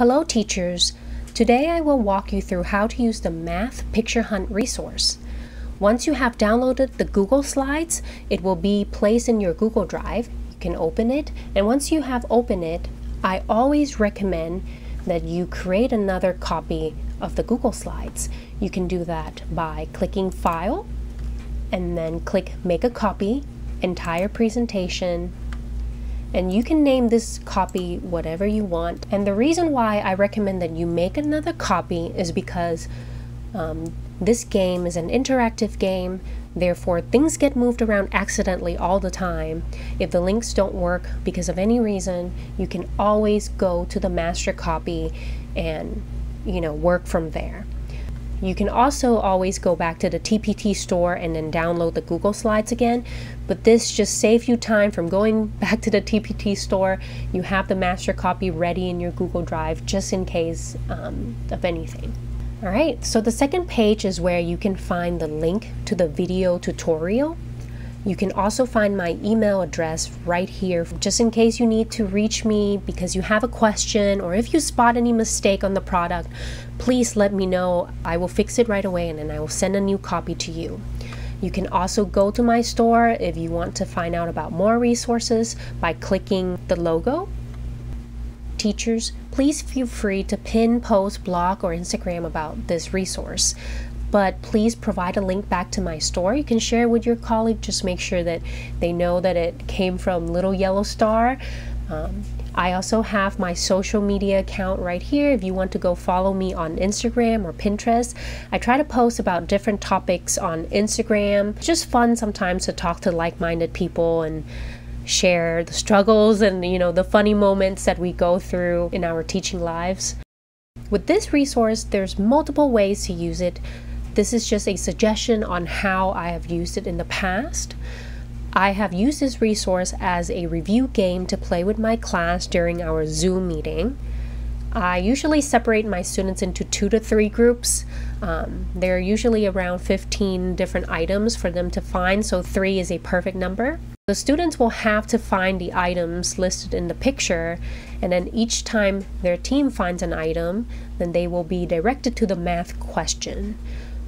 Hello teachers! Today I will walk you through how to use the Math Picture Hunt resource. Once you have downloaded the Google Slides, it will be placed in your Google Drive. You can open it, and once you have opened it, I always recommend that you create another copy of the Google Slides. You can do that by clicking File, and then click Make a Copy, Entire Presentation, and you can name this copy whatever you want. And the reason why I recommend that you make another copy is because this game is an interactive game, therefore things get moved around accidentally all the time. If the links don't work because of any reason, you can always go to the master copy and work from there. You can also always go back to the TPT store and then download the Google Slides again, but this just saves you time from going back to the TPT store. You have the master copy ready in your Google Drive just in case of anything. Alright, so the second page is where you can find the link to the video tutorial. You can also find my email address right here just in case you need to reach me because you have a question, or if you spot any mistake on the product, please let me know. I will fix it right away and then I will send a new copy to you. You can also go to my store if you want to find out about more resources by clicking the logo. Teachers, please feel free to pin, post, blog, or Instagram about this resource. But please provide a link back to my store. You can share with your colleague. Just make sure that they know that it came from Little Yellow Star. I also have my social media account right here if you want to go follow me on Instagram or Pinterest. I try to post about different topics on Instagram. It's just fun sometimes to talk to like-minded people and share the struggles and the funny moments that we go through in our teaching lives. With this resource, there's multiple ways to use it. This is just a suggestion on how I have used it in the past. I have used this resource as a review game to play with my class during our Zoom meeting. I usually separate my students into 2 to 3 groups. There are usually around 15 different items for them to find, so 3 is a perfect number. The students will have to find the items listed in the picture, and then each time their team finds an item, then they will be directed to the math question.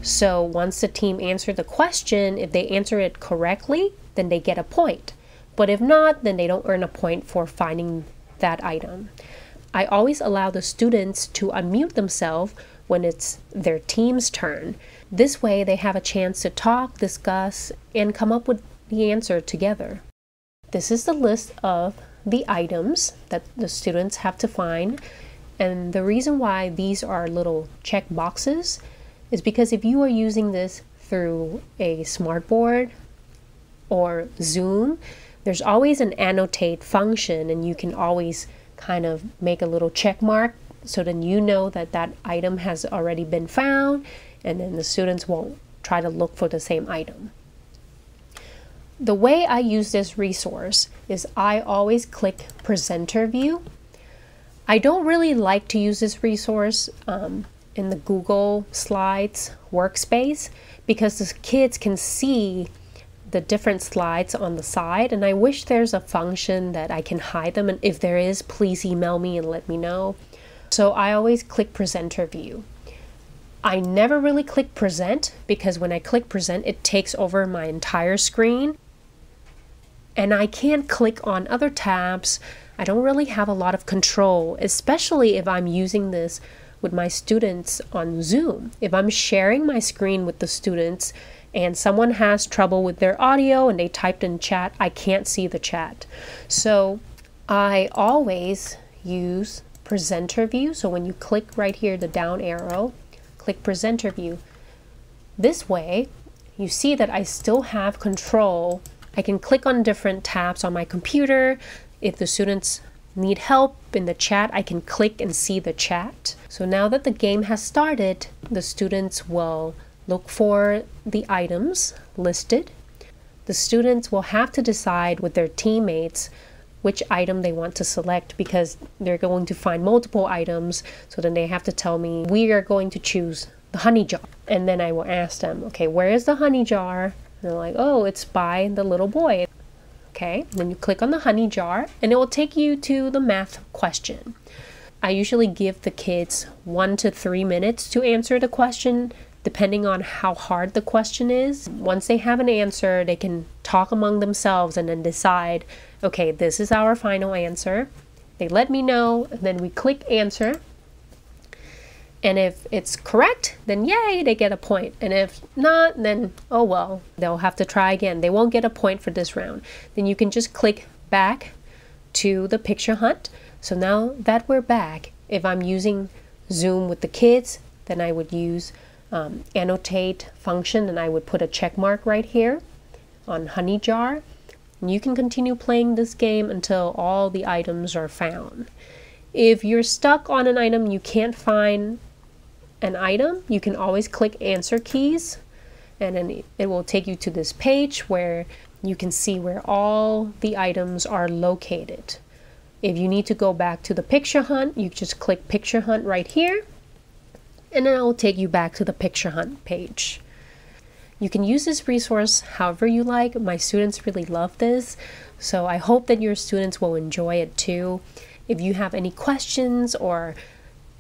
So once the team answers the question, if they answer it correctly, then they get a point. But if not, then they don't earn a point for finding that item. I always allow the students to unmute themselves when it's their team's turn. This way they have a chance to talk, discuss, and come up with the answer together. This is the list of the items that the students have to find. And the reason why these are little check boxes is because if you are using this through a smartboard or Zoom, there's always an annotate function, and you can always kind of make a little check mark so then you know that that item has already been found, and then the students won't try to look for the same item. The way I use this resource is I always click Presenter View. I don't really like to use this resource in the Google Slides workspace because the kids can see the different slides on the side, and I wish there's a function that I can hide them, and if there is, please email me and let me know. So I always click Presenter View. I never really click Present because when I click Present, it takes over my entire screen and I can't click on other tabs. I don't really have a lot of control, especially if I'm using this with my students on Zoom. If I'm sharing my screen with the students and someone has trouble with their audio and they typed in chat, I can't see the chat. So I always use Presenter View. So when you click right here, the down arrow, click Presenter View. This way, you see that I still have control. I can click on different tabs on my computer. If the students need help in the chat, I can click and see the chat. So now that the game has started, the students will look for the items listed. The students will have to decide with their teammates which item they want to select because they're going to find multiple items. So then they have to tell me, we are going to choose the honey jar. And then I will ask them, okay, where is the honey jar? And they're like, oh, it's by the little boy. Okay, then you click on the honey jar and it will take you to the math question. I usually give the kids 1 to 3 minutes to answer the question, depending on how hard the question is. Once they have an answer, they can talk among themselves and then decide, okay, this is our final answer. They let me know, and then we click answer. And if it's correct, then yay, they get a point. And if not, then oh well, they'll have to try again. They won't get a point for this round. Then you can just click back to the picture hunt. So now that we're back, if I'm using Zoom with the kids, then I would use annotate function, and I would put a check mark right here on Honey Jar. And you can continue playing this game until all the items are found. If you're stuck on an item, you can't find an item, you can always click answer keys, and then it will take you to this page where you can see where all the items are located. If you need to go back to the picture hunt, you just click picture hunt right here, and then it will take you back to the picture hunt page. You can use this resource however you like. My students really love this, so I hope that your students will enjoy it too. If you have any questions or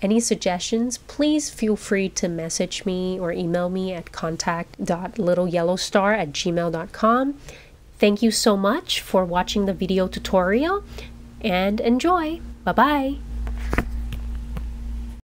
any suggestions, please feel free to message me or email me at contact.littleyellowstar@gmail.com. Thank you so much for watching the video tutorial, and enjoy. Bye-bye.